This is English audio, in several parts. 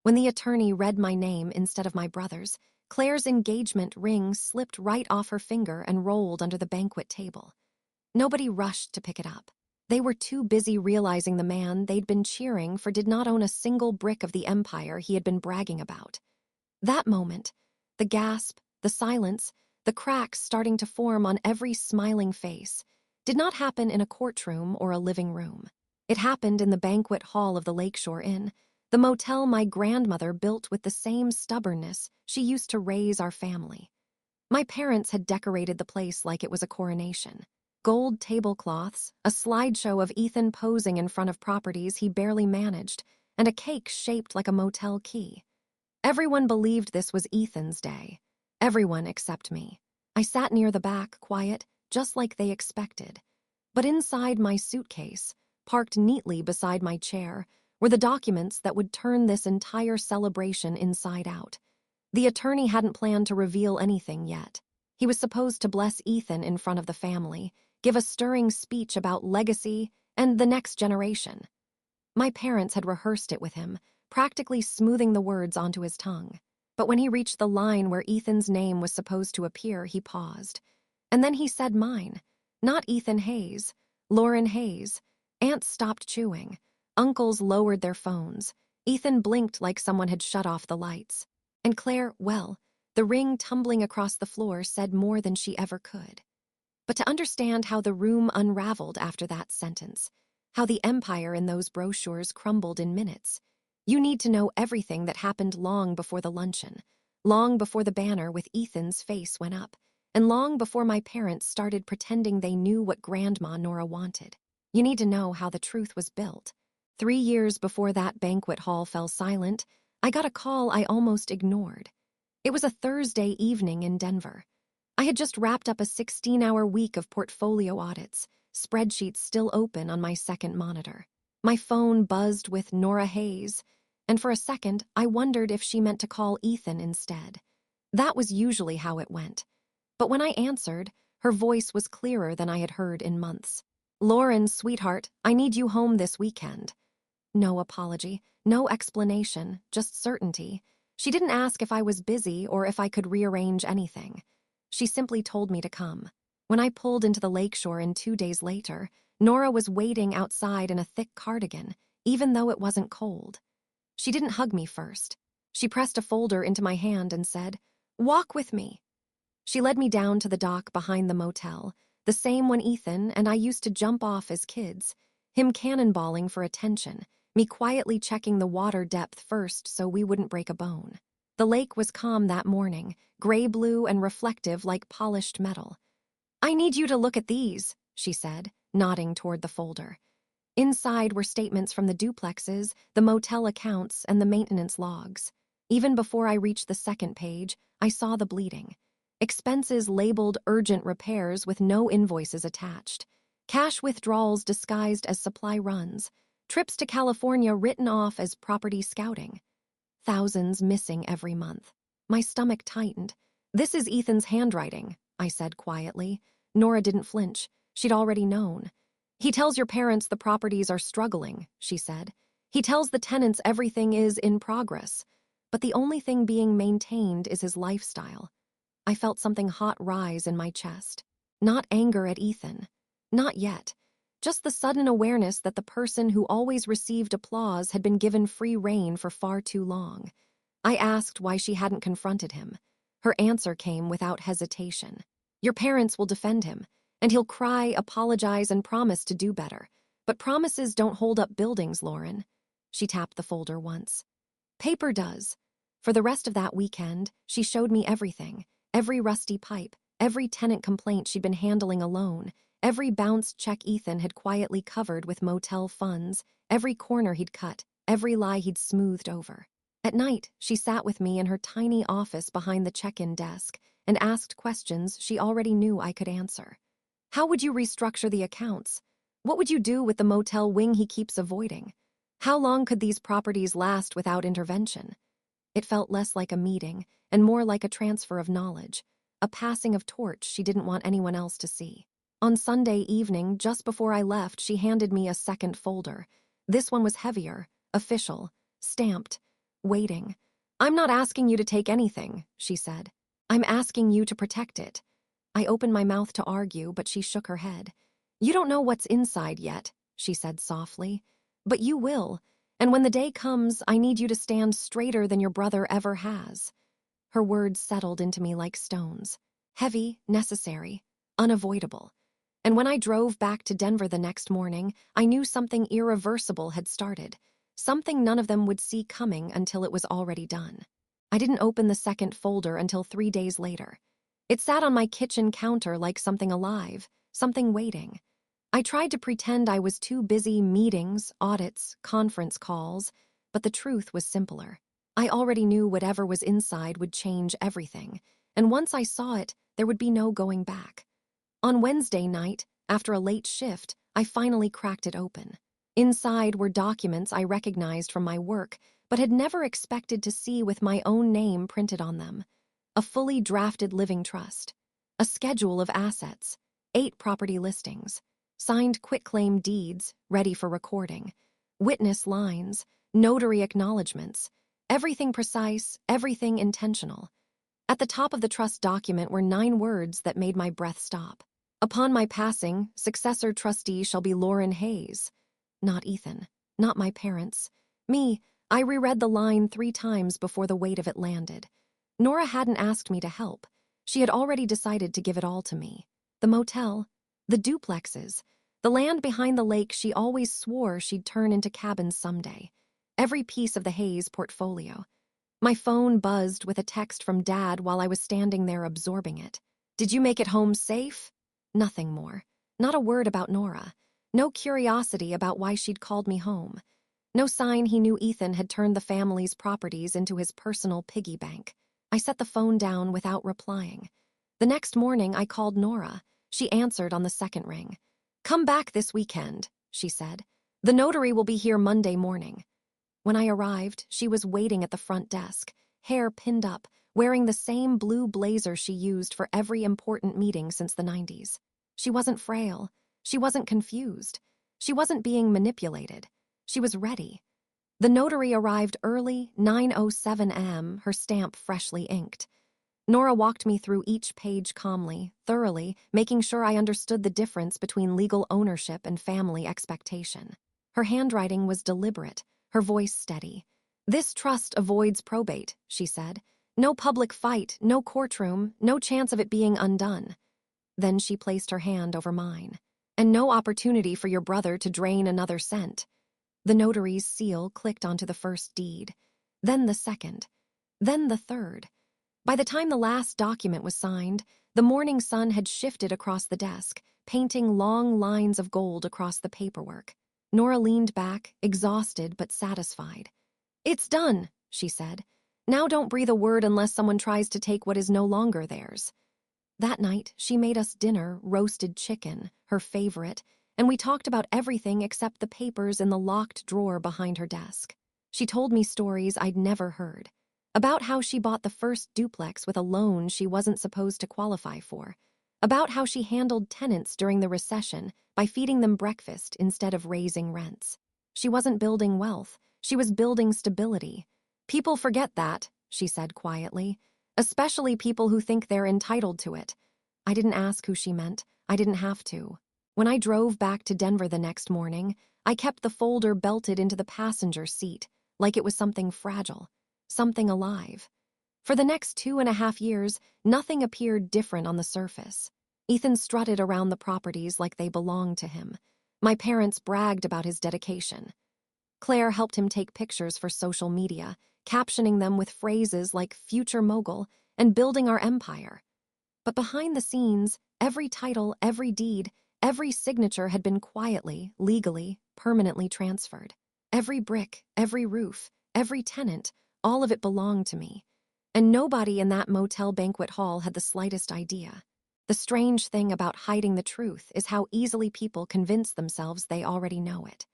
When the attorney read my name instead of my brother's, Claire's engagement ring slipped right off her finger and rolled under the banquet table. Nobody rushed to pick it up. They were too busy realizing the man they'd been cheering for did not own a single brick of the empire he had been bragging about. That moment, the gasp, the silence, the cracks starting to form on every smiling face, did not happen in a courtroom or a living room. It happened in the banquet hall of the Lakeshore Inn, the motel my grandmother built with the same stubbornness she used to raise our family. My parents had decorated the place like it was a coronation. Gold tablecloths, a slideshow of Ethan posing in front of properties he barely managed, and a cake shaped like a motel key. Everyone believed this was Ethan's day. Everyone except me. I sat near the back, quiet, just like they expected. But inside my suitcase, parked neatly beside my chair, were the documents that would turn this entire celebration inside out. The attorney hadn't planned to reveal anything yet. He was supposed to bless Ethan in front of the family, give a stirring speech about legacy and the next generation. My parents had rehearsed it with him, practically smoothing the words onto his tongue. But when he reached the line where Ethan's name was supposed to appear, he paused. And then he said mine. Not Ethan Hayes, Lauren Hayes. Aunts stopped chewing. Uncles lowered their phones. Ethan blinked like someone had shut off the lights. And Claire, well, the ring tumbling across the floor said more than she ever could. But to understand how the room unraveled after that sentence, how the empire in those brochures crumbled in minutes, you need to know everything that happened long before the luncheon, long before the banner with Ethan's face went up, and long before my parents started pretending they knew what Grandma Nora wanted. You need to know how the truth was built. 3 years before that banquet hall fell silent, I got a call I almost ignored. It was a Thursday evening in Denver. I had just wrapped up a 16-hour week of portfolio audits, spreadsheets still open on my second monitor. My phone buzzed with Nora Hayes, and for a second I wondered if she meant to call Ethan instead. That was usually how it went. But when I answered, her voice was clearer than I had heard in months. "Lauren, sweetheart, I need you home this weekend." No apology, no explanation, just certainty. She didn't ask if I was busy or if I could rearrange anything. She simply told me to come. When I pulled into the lakeshore Inn 2 days later, Nora was waiting outside in a thick cardigan, even though it wasn't cold. She didn't hug me first. She pressed a folder into my hand and said, "Walk with me." She led me down to the dock behind the motel, the same one Ethan and I used to jump off as kids, him cannonballing for attention, me quietly checking the water depth first so we wouldn't break a bone. The lake was calm that morning, gray-blue and reflective like polished metal. "I need you to look at these," she said, nodding toward the folder. Inside were statements from the duplexes, the motel accounts, and the maintenance logs. Even before I reached the second page, I saw the bleeding. Expenses labeled urgent repairs with no invoices attached. Cash withdrawals disguised as supply runs. Trips to California written off as property scouting. Thousands missing every month. My stomach tightened. "This is Ethan's handwriting," I said quietly. Nora didn't flinch. She'd already known. "He tells your parents the properties are struggling," she said. "He tells the tenants everything is in progress. But the only thing being maintained is his lifestyle." I felt something hot rise in my chest. Not anger at Ethan. Not yet. Just the sudden awareness that the person who always received applause had been given free rein for far too long. I asked why she hadn't confronted him. Her answer came without hesitation. "Your parents will defend him, and he'll cry, apologize, and promise to do better. But promises don't hold up buildings, Lauren." She tapped the folder once. "Paper does." For the rest of that weekend, she showed me everything. Every rusty pipe, every tenant complaint she'd been handling alone, every bounced check Ethan had quietly covered with motel funds, every corner he'd cut, every lie he'd smoothed over. At night, she sat with me in her tiny office behind the check-in desk and asked questions she already knew I could answer. How would you restructure the accounts? What would you do with the motel wing he keeps avoiding? How long could these properties last without intervention? It felt less like a meeting and more like a transfer of knowledge, a passing of torch she didn't want anyone else to see. On Sunday evening, just before I left, she handed me a second folder. This one was heavier, official, stamped. waiting. "I'm not asking you to take anything," she said. "I'm asking you to protect it." I opened my mouth to argue, but she shook her head. "You don't know what's inside yet," she said softly. "But you will, and when the day comes, I need you to stand straighter than your brother ever has." Her words settled into me like stones. Heavy, necessary, unavoidable. And when I drove back to Denver the next morning, I knew something irreversible had started. Something none of them would see coming until it was already done. I didn't open the second folder until 3 days later. It sat on my kitchen counter like something alive, something waiting. I tried to pretend I was too busy meetings, audits, conference calls, but the truth was simpler. I already knew whatever was inside would change everything, and once I saw it, there would be no going back. On Wednesday night, after a late shift, I finally cracked it open. Inside were documents I recognized from my work, but had never expected to see with my own name printed on them. A fully drafted living trust, a schedule of assets, 8 property listings, signed quitclaim deeds ready for recording, witness lines, notary acknowledgments, everything precise, everything intentional. At the top of the trust document were 9 words that made my breath stop. "Upon my passing, successor trustee shall be Lauren Hayes." Not Ethan, not my parents. Me, I reread the line 3 times before the weight of it landed. Nora hadn't asked me to help. She had already decided to give it all to me. The motel, the duplexes, the land behind the lake she always swore she'd turn into cabins someday. Every piece of the Hayes portfolio. My phone buzzed with a text from Dad while I was standing there absorbing it. "Did you make it home safe?" Nothing more. Not a word about Nora. No curiosity about why she'd called me home. No sign he knew Ethan had turned the family's properties into his personal piggy bank. I set the phone down without replying. The next morning, I called Nora. She answered on the second ring. "Come back this weekend," she said. "The notary will be here Monday morning." When I arrived, she was waiting at the front desk, hair pinned up, wearing the same blue blazer she used for every important meeting since the 90s. She wasn't frail. She wasn't confused. She wasn't being manipulated. She was ready. The notary arrived early, 9:07 a.m., her stamp freshly inked. Nora walked me through each page calmly, thoroughly, making sure I understood the difference between legal ownership and family expectation. Her handwriting was deliberate, her voice steady. "This trust avoids probate," she said. "No public fight, no courtroom, no chance of it being undone." Then she placed her hand over mine. "And no opportunity for your brother to drain another cent." The notary's seal clicked onto the first deed, then the second, then the third. By the time the last document was signed, the morning sun had shifted across the desk, painting long lines of gold across the paperwork. Nora leaned back, exhausted but satisfied. "It's done," she said. "Now don't breathe a word unless someone tries to take what is no longer theirs." That night, she made us dinner, roasted chicken, her favorite, and we talked about everything except the papers in the locked drawer behind her desk. She told me stories I'd never heard. About how she bought the first duplex with a loan she wasn't supposed to qualify for. About how she handled tenants during the recession by feeding them breakfast instead of raising rents. She wasn't building wealth. She was building stability. "People forget that," she said quietly. "Especially people who think they're entitled to it." I didn't ask who she meant. I didn't have to. When I drove back to Denver the next morning, I kept the folder belted into the passenger seat, like it was something fragile, something alive. For the next 2.5 years, nothing appeared different on the surface. Ethan strutted around the properties like they belonged to him. My parents bragged about his dedication. Claire helped him take pictures for social media, captioning them with phrases like "future mogul" and "building our empire." But behind the scenes, every title, every deed, every signature had been quietly, legally, permanently transferred. Every brick, every roof, every tenant, all of it belonged to me. And nobody in that motel banquet hall had the slightest idea. The strange thing about hiding the truth is how easily people convince themselves they already know it.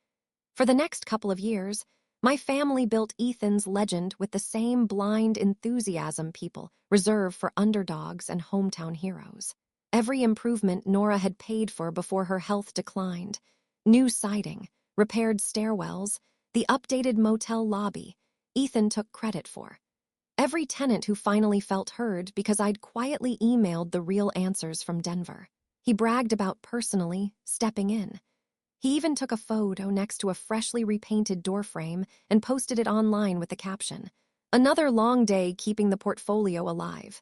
For the next couple of years, my family built Ethan's legend with the same blind enthusiasm people reserve for underdogs and hometown heroes. Every improvement Nora had paid for before her health declined, new siding, repaired stairwells, the updated motel lobby, Ethan took credit for. Every tenant who finally felt heard because I'd quietly emailed the real answers from Denver. He bragged about personally stepping in. He even took a photo next to a freshly repainted doorframe and posted it online with the caption, "Another long day keeping the portfolio alive."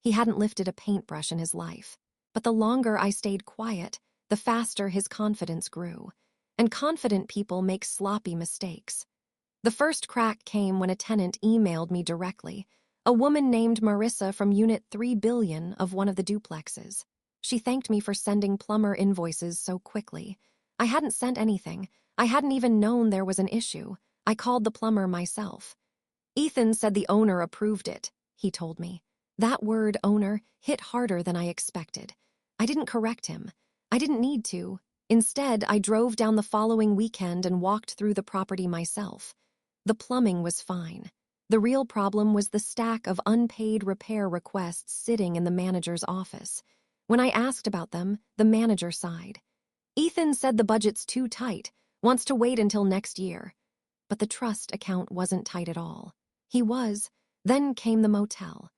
He hadn't lifted a paintbrush in his life. But the longer I stayed quiet, the faster his confidence grew. And confident people make sloppy mistakes. The first crack came when a tenant emailed me directly, a woman named Marissa from Unit 3 billion of one of the duplexes. She thanked me for sending plumber invoices so quickly. I hadn't sent anything. I hadn't even known there was an issue. I called the plumber myself. Ethan said the owner approved it, he told me. That word, owner, hit harder than I expected. I didn't correct him. I didn't need to. Instead, I drove down the following weekend and walked through the property myself. The plumbing was fine. The real problem was the stack of unpaid repair requests sitting in the manager's office. When I asked about them, the manager sighed. Ethan said the budget's too tight, wants to wait until next year. But the trust account wasn't tight at all. He was. Then came the motel.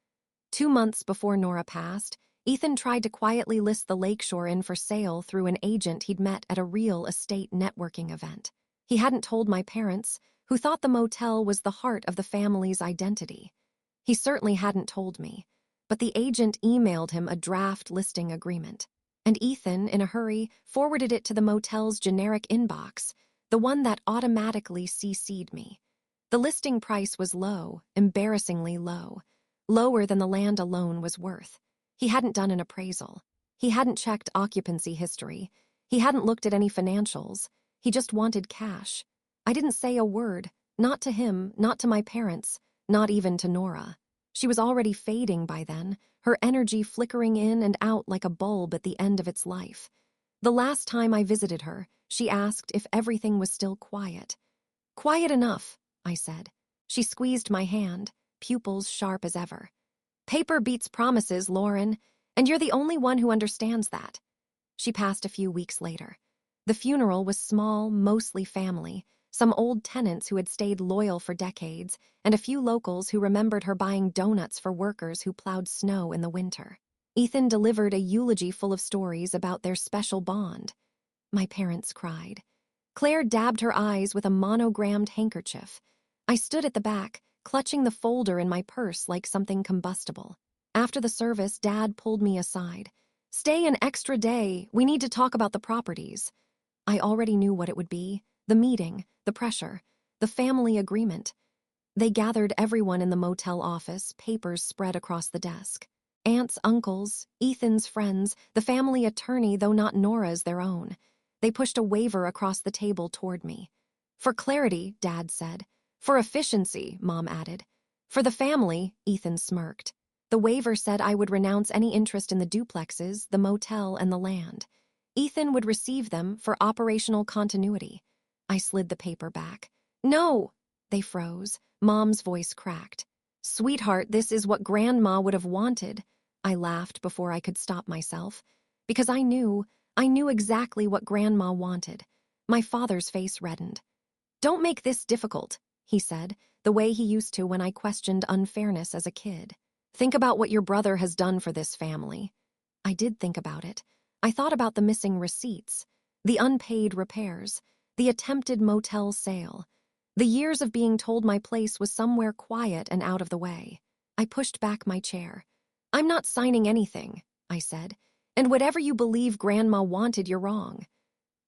2 months before Nora passed, Ethan tried to quietly list the Lakeshore Inn for sale through an agent he'd met at a real estate networking event. He hadn't told my parents, who thought the motel was the heart of the family's identity. He certainly hadn't told me, but the agent emailed him a draft listing agreement. And Ethan, in a hurry, forwarded it to the motel's generic inbox, the one that automatically CC'd me. The listing price was low, embarrassingly low, lower than the land alone was worth. He hadn't done an appraisal. He hadn't checked occupancy history. He hadn't looked at any financials. He just wanted cash. I didn't say a word, not to him, not to my parents, not even to Nora. She was already fading by then, her energy flickering in and out like a bulb at the end of its life. The last time I visited her, she asked if everything was still quiet. "Quiet enough," I said. She squeezed my hand, pupils sharp as ever. "Paper beats promises, Lauren, and you're the only one who understands that." She passed a few weeks later. The funeral was small, mostly family, some old tenants who had stayed loyal for decades, and a few locals who remembered her buying donuts for workers who plowed snow in the winter. Ethan delivered a eulogy full of stories about their special bond. My parents cried. Claire dabbed her eyes with a monogrammed handkerchief. I stood at the back, clutching the folder in my purse like something combustible. After the service, Dad pulled me aside. "Stay an extra day. We need to talk about the properties." I already knew what it would be. The meeting, the pressure, the family agreement. They gathered everyone in the motel office, papers spread across the desk. Aunts, uncles, Ethan's friends, the family attorney, though not Nora's, their own. They pushed a waiver across the table toward me. "For clarity," Dad said. "For efficiency," Mom added. "For the family," Ethan smirked. The waiver said I would renounce any interest in the duplexes, the motel, and the land. Ethan would receive them for operational continuity. I slid the paper back. "No!" They froze. Mom's voice cracked. "Sweetheart, this is what Grandma would have wanted." I laughed before I could stop myself. Because I knew exactly what Grandma wanted. My father's face reddened. "Don't make this difficult," he said, the way he used to when I questioned unfairness as a kid. "Think about what your brother has done for this family." I did think about it. I thought about the missing receipts, the unpaid repairs, the attempted motel sale, the years of being told my place was somewhere quiet and out of the way. I pushed back my chair. "I'm not signing anything," I said, "and whatever you believe Grandma wanted, you're wrong."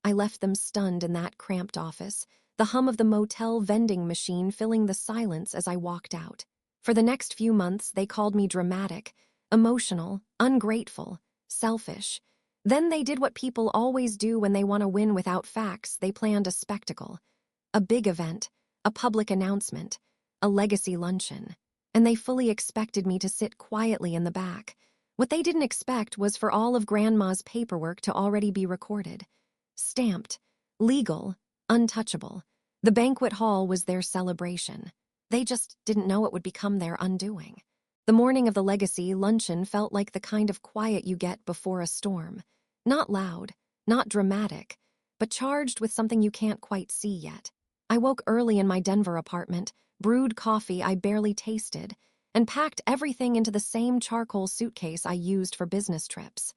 I left them stunned in that cramped office, the hum of the motel vending machine filling the silence as I walked out. For the next few months, they called me dramatic, emotional, ungrateful, selfish. Then they did what people always do when they want to win without facts. They planned a spectacle. A big event, a public announcement, a legacy luncheon. And they fully expected me to sit quietly in the back. What they didn't expect was for all of Grandma's paperwork to already be recorded. Stamped, legal, untouchable. The banquet hall was their celebration. They just didn't know it would become their undoing. The morning of the legacy luncheon felt like the kind of quiet you get before a storm. Not loud, not dramatic, but charged with something you can't quite see yet. I woke early in my Denver apartment, brewed coffee I barely tasted, and packed everything into the same charcoal suitcase I used for business trips.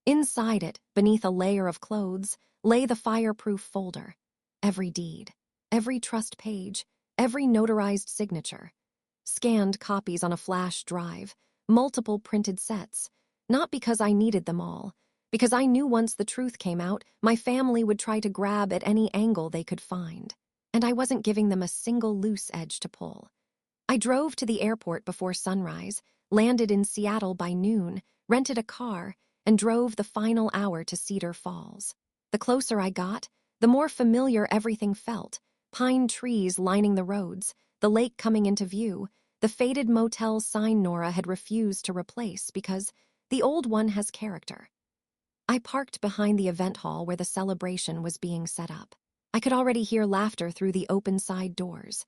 Inside it, beneath a layer of clothes, lay the fireproof folder. Every deed, every trust page, every notarized signature. Scanned copies on a flash drive, multiple printed sets, not because I needed them all, because I knew once the truth came out, my family would try to grab at any angle they could find, and I wasn't giving them a single loose edge to pull. I drove to the airport before sunrise, landed in Seattle by noon, rented a car, and drove the final hour to Cedar Falls. The closer I got, the more familiar everything felt. Pine trees lining the roads, the lake coming into view, the faded motel sign Nora had refused to replace because the old one has character. I parked behind the event hall where the celebration was being set up. I could already hear laughter through the open side doors.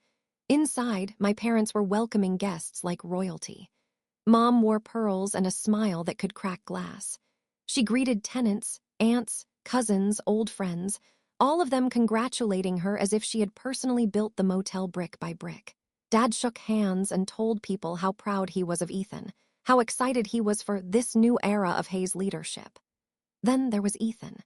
Inside, my parents were welcoming guests like royalty. Mom wore pearls and a smile that could crack glass. She greeted tenants, aunts, cousins, old friends, all of them congratulating her as if she had personally built the motel brick by brick. Dad shook hands and told people how proud he was of Ethan, how excited he was for this new era of Hayes' leadership. Then there was Ethan,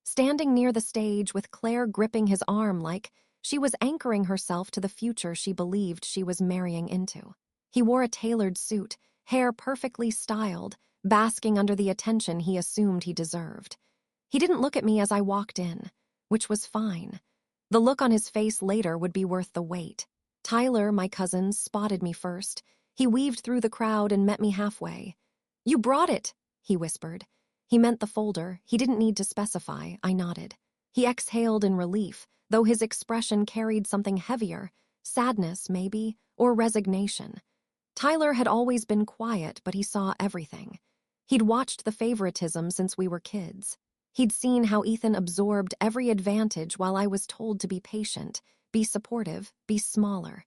standing near the stage with Claire gripping his arm like she was anchoring herself to the future she believed she was marrying into. He wore a tailored suit, hair perfectly styled, basking under the attention he assumed he deserved. He didn't look at me as I walked in, which was fine. The look on his face later would be worth the wait. Tyler, my cousin, spotted me first. He weaved through the crowd and met me halfway. "You brought it," he whispered. He meant the folder. He didn't need to specify. I nodded. He exhaled in relief, though his expression carried something heavier, sadness, maybe, or resignation. Tyler had always been quiet, but he saw everything. He'd watched the favoritism since we were kids. He'd seen how Ethan absorbed every advantage while I was told to be patient, be supportive, be smaller.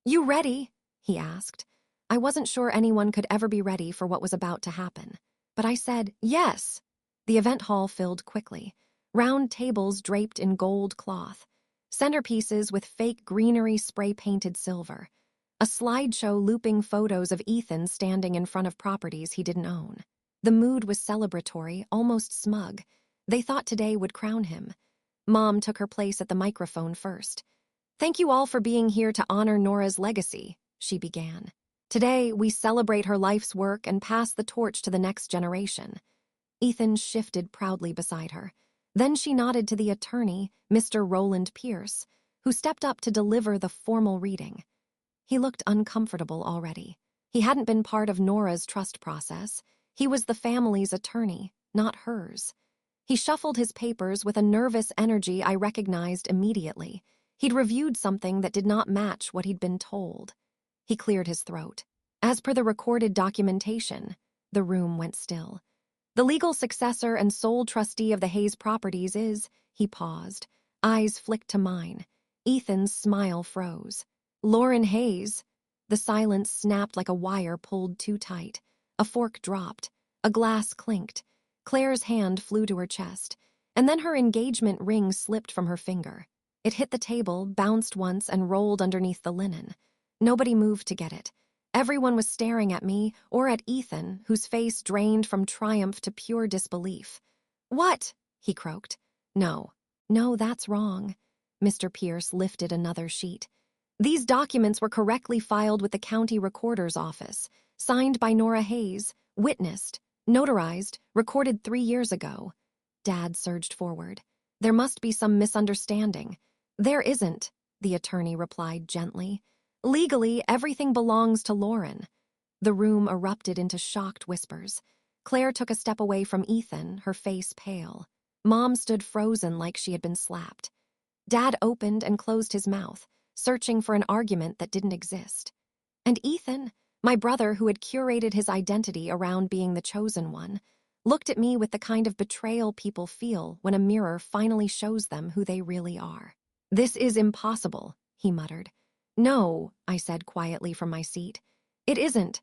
"You ready?" he asked. I wasn't sure anyone could ever be ready for what was about to happen. But I said, yes. The event hall filled quickly. Round tables draped in gold cloth. Centerpieces with fake greenery spray-painted silver. A slideshow looping photos of Ethan standing in front of properties he didn't own. The mood was celebratory, almost smug. They thought today would crown him. Mom took her place at the microphone first. "Thank you all for being here to honor Nora's legacy," she began. "Today, we celebrate her life's work and pass the torch to the next generation." Ethan shifted proudly beside her. Then she nodded to the attorney, Mr. Roland Pierce, who stepped up to deliver the formal reading. He looked uncomfortable already. He hadn't been part of Nora's trust process. He was the family's attorney, not hers. He shuffled his papers with a nervous energy I recognized immediately. He'd reviewed something that did not match what he'd been told. He cleared his throat. "As per the recorded documentation," the room went still. "The legal successor and sole trustee of the Hayes properties is," he paused. Eyes flicked to mine. Ethan's smile froze. "Lauren Hayes." The silence snapped like a wire pulled too tight. A fork dropped. A glass clinked. Claire's hand flew to her chest, and then her engagement ring slipped from her finger. It hit the table, bounced once, and rolled underneath the linen. Nobody moved to get it. Everyone was staring at me, or at Ethan, whose face drained from triumph to pure disbelief. "What?" he croaked. No, that's wrong." Mr. Pierce lifted another sheet. "These documents were correctly filed with the county recorder's office, signed by Nora Hayes, witnessed, notarized, recorded 3 years ago." Dad surged forward. "There must be some misunderstanding." "There isn't," the attorney replied gently. "Legally, everything belongs to Lauren." The room erupted into shocked whispers. Claire took a step away from Ethan, her face pale. Mom stood frozen like she had been slapped. Dad opened and closed his mouth, searching for an argument that didn't exist. And Ethan, my brother who had curated his identity around being the chosen one, looked at me with the kind of betrayal people feel when a mirror finally shows them who they really are. "This is impossible," he muttered. "No," I said quietly from my seat. "It isn't.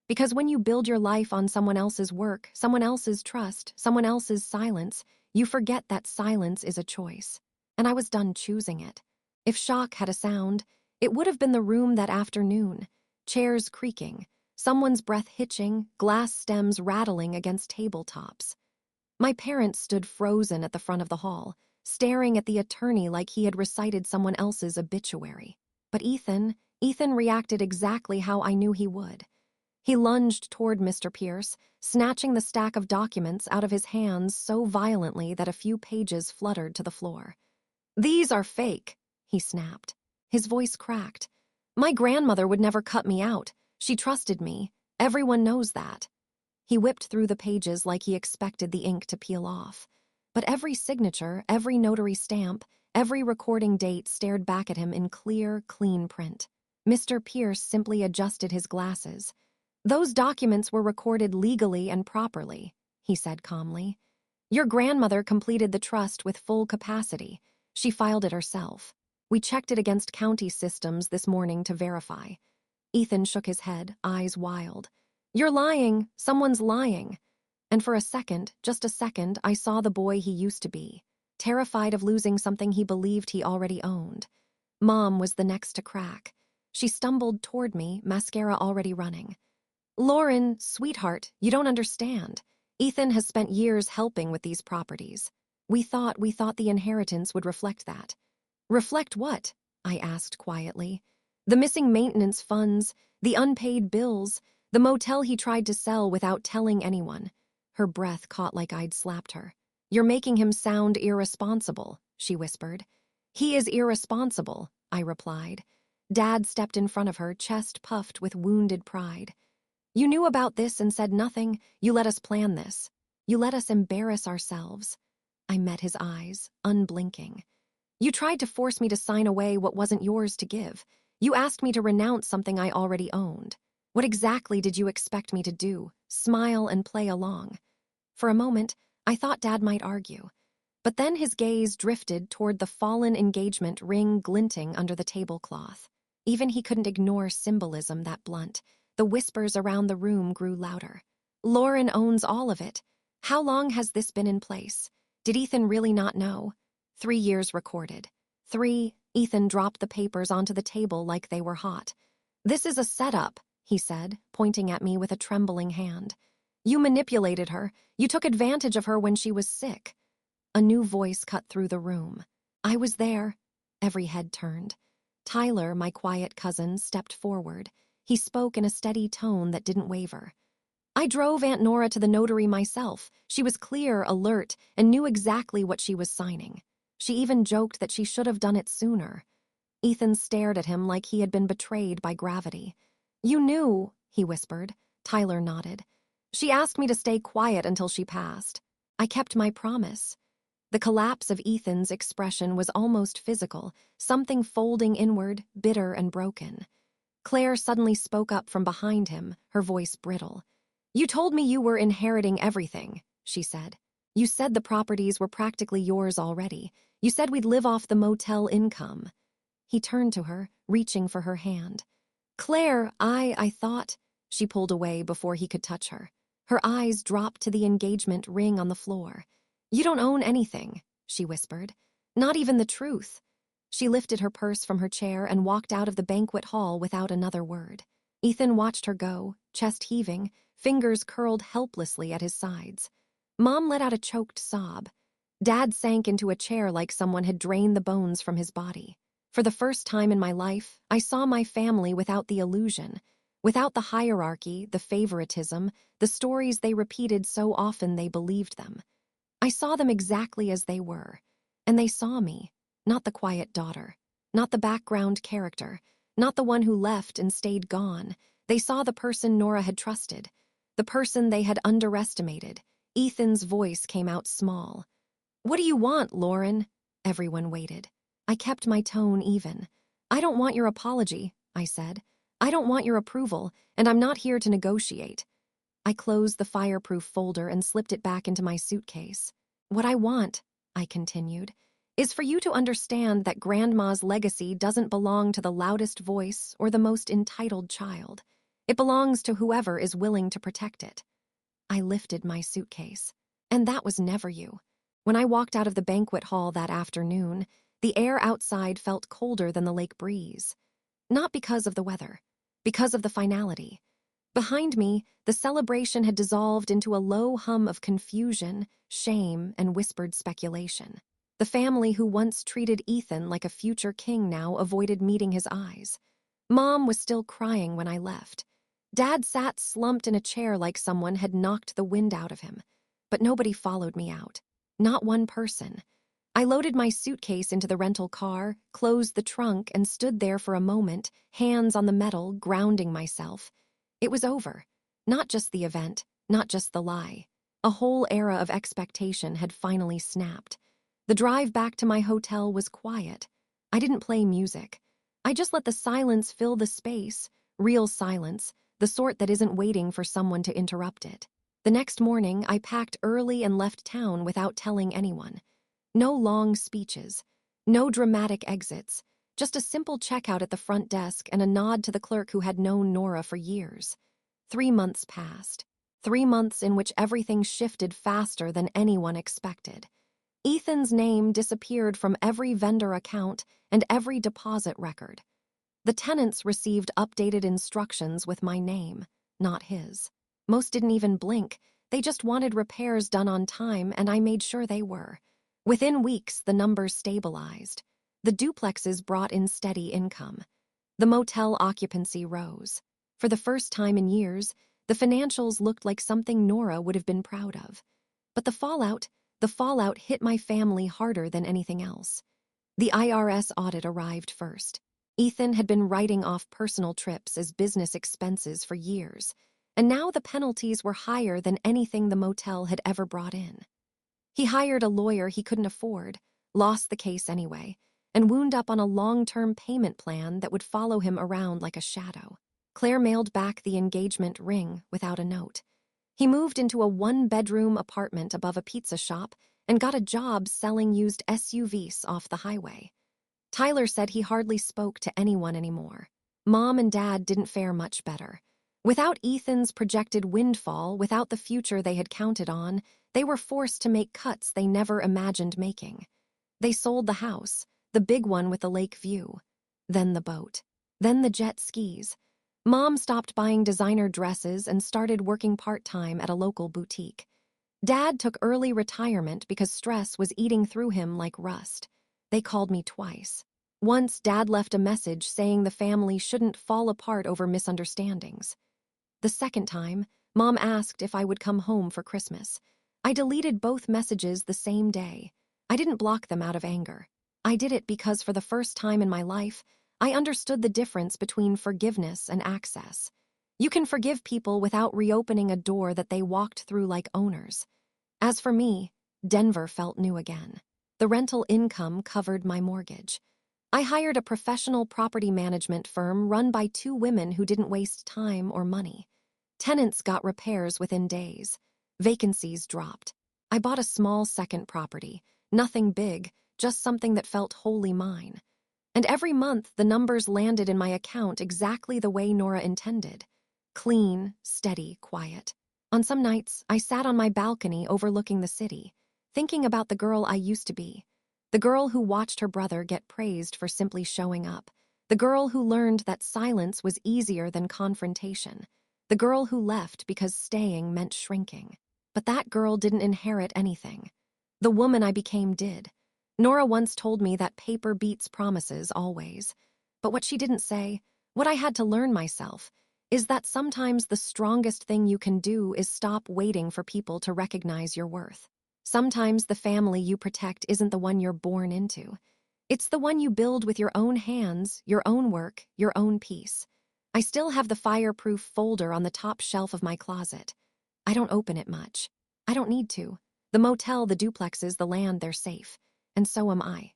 Because when you build your life on someone else's work, someone else's trust, someone else's silence, you forget that silence is a choice. And I was done choosing it. If shock had a sound, It would have been the room that afternoon. Chairs creaking, someone's breath hitching, glass stems rattling against tabletops. My parents stood frozen at the front of the hall, staring at the attorney like he had recited someone else's obituary. But Ethan reacted exactly how I knew he would. He lunged toward Mr. Pierce, snatching the stack of documents out of his hands so violently that a few pages fluttered to the floor. "These are fake," he snapped. His voice cracked. "My grandmother would never cut me out. She trusted me. Everyone knows that." He whipped through the pages like he expected the ink to peel off. But every signature, every notary stamp, every recording date stared back at him in clear, clean print. Mr. Pierce simply adjusted his glasses. "Those documents were recorded legally and properly," he said calmly. "Your grandmother completed the trust with full capacity. She filed it herself. We checked it against county systems this morning to verify." Ethan shook his head, eyes wild. "You're lying. Someone's lying." And for a second, just a second, I saw the boy he used to be, terrified of losing something he believed he already owned. Mom was the next to crack. She stumbled toward me, mascara already running. "Lauren, sweetheart, you don't understand. Ethan has spent years helping with these properties. We thought the inheritance would reflect that." "Reflect what?" I asked quietly. "The missing maintenance funds, the unpaid bills, the motel he tried to sell without telling anyone." Her breath caught like I'd slapped her. "You're making him sound irresponsible," she whispered. "He is irresponsible," I replied. Dad stepped in front of her, chest puffed with wounded pride. "You knew about this and said nothing. You let us plan this. You let us embarrass ourselves." I met his eyes, unblinking. "You tried to force me to sign away what wasn't yours to give. You asked me to renounce something I already owned. What exactly did you expect me to do? Smile and play along?" For a moment, I thought Dad might argue. But then his gaze drifted toward the fallen engagement ring glinting under the tablecloth. Even he couldn't ignore symbolism that blunt. The whispers around the room grew louder. "Lauren owns all of it. How long has this been in place? Did Ethan really not know?" 3 years recorded. 3. Ethan dropped the papers onto the table like they were hot. "This is a setup," he said, pointing at me with a trembling hand. "You manipulated her. You took advantage of her when she was sick." A new voice cut through the room. "I was there." Every head turned. Tyler, my quiet cousin, stepped forward. He spoke in a steady tone that didn't waver. "I drove Aunt Nora to the notary myself. She was clear, alert, and knew exactly what she was signing. She even joked that she should have done it sooner." Ethan stared at him like he had been betrayed by gravity. "You knew," he whispered. Tyler nodded. "She asked me to stay quiet until she passed. I kept my promise." The collapse of Ethan's expression was almost physical, something folding inward, bitter and broken. Claire suddenly spoke up from behind him, her voice brittle. "You told me you were inheriting everything," she said. "You said the properties were practically yours already. You said we'd live off the motel income." He turned to her, reaching for her hand. "Claire, I thought—" She pulled away before he could touch her. Her eyes dropped to the engagement ring on the floor. "You don't own anything," she whispered. "Not even the truth." She lifted her purse from her chair and walked out of the banquet hall without another word. Ethan watched her go, chest heaving, fingers curled helplessly at his sides. Mom let out a choked sob. Dad sank into a chair like someone had drained the bones from his body. For the first time in my life, I saw my family without the illusion, without the hierarchy, the favoritism, the stories they repeated so often they believed them. I saw them exactly as they were, and they saw me, not the quiet daughter, not the background character, not the one who left and stayed gone. They saw the person Nora had trusted, the person they had underestimated. Ethan's voice came out small. "What do you want, Lauren?" Everyone waited. I kept my tone even. "I don't want your apology," I said. "I don't want your approval, and I'm not here to negotiate." I closed the fireproof folder and slipped it back into my suitcase. "What I want," I continued, "is for you to understand that Grandma's legacy doesn't belong to the loudest voice or the most entitled child. It belongs to whoever is willing to protect it." I lifted my suitcase. And that was never you. When I walked out of the banquet hall that afternoon, the air outside felt colder than the lake breeze. Not because of the weather, because of the finality. Behind me, the celebration had dissolved into a low hum of confusion, shame, and whispered speculation. The family who once treated Ethan like a future king now avoided meeting his eyes. Mom was still crying when I left. Dad sat slumped in a chair like someone had knocked the wind out of him. But nobody followed me out. Not one person. I loaded my suitcase into the rental car, closed the trunk, and stood there for a moment, hands on the metal, grounding myself. It was over. Not just the event, not just the lie. A whole era of expectation had finally snapped. The drive back to my hotel was quiet. I didn't play music. I just let the silence fill the space, real silence, the sort that isn't waiting for someone to interrupt it. The next morning, I packed early and left town without telling anyone. No long speeches, no dramatic exits, just a simple checkout at the front desk and a nod to the clerk who had known Nora for years. 3 months passed. 3 months in which everything shifted faster than anyone expected. Ethan's name disappeared from every vendor account and every deposit record. The tenants received updated instructions with my name, not his. Most didn't even blink. They just wanted repairs done on time, and I made sure they were. Within weeks, the numbers stabilized. The duplexes brought in steady income. The motel occupancy rose. For the first time in years, the financials looked like something Nora would have been proud of. But the fallout hit my family harder than anything else. The IRS audit arrived first. Ethan had been writing off personal trips as business expenses for years, and now the penalties were higher than anything the motel had ever brought in. He hired a lawyer he couldn't afford, lost the case anyway, and wound up on a long-term payment plan that would follow him around like a shadow. Claire mailed back the engagement ring without a note. He moved into a one-bedroom apartment above a pizza shop and got a job selling used SUVs off the highway. Tyler said he hardly spoke to anyone anymore. Mom and Dad didn't fare much better. Without Ethan's projected windfall, without the future they had counted on, they were forced to make cuts they never imagined making. They sold the house, the big one with the lake view. Then the boat. Then the jet skis. Mom stopped buying designer dresses and started working part-time at a local boutique. Dad took early retirement because stress was eating through him like rust. They called me twice. Once, Dad left a message saying the family shouldn't fall apart over misunderstandings. The second time, Mom asked if I would come home for Christmas. I deleted both messages the same day. I didn't block them out of anger. I did it because for the first time in my life, I understood the difference between forgiveness and access. You can forgive people without reopening a door that they walked through like owners. As for me, Denver felt new again. The rental income covered my mortgage. I hired a professional property management firm run by 2 women who didn't waste time or money. Tenants got repairs within days. Vacancies dropped. I bought a small second property. Nothing big, just something that felt wholly mine. And every month, the numbers landed in my account exactly the way Nora intended. Clean, steady, quiet. On some nights, I sat on my balcony overlooking the city, thinking about the girl I used to be. The girl who watched her brother get praised for simply showing up. The girl who learned that silence was easier than confrontation. The girl who left because staying meant shrinking. But that girl didn't inherit anything. The woman I became did. Nora once told me that paper beats promises always. But what she didn't say, what I had to learn myself, is that sometimes the strongest thing you can do is stop waiting for people to recognize your worth. Sometimes the family you protect isn't the one you're born into. It's the one you build with your own hands, your own work, your own peace. I still have the fireproof folder on the top shelf of my closet. I don't open it much. I don't need to. The motel, the duplexes, the land, they're safe. And so am I.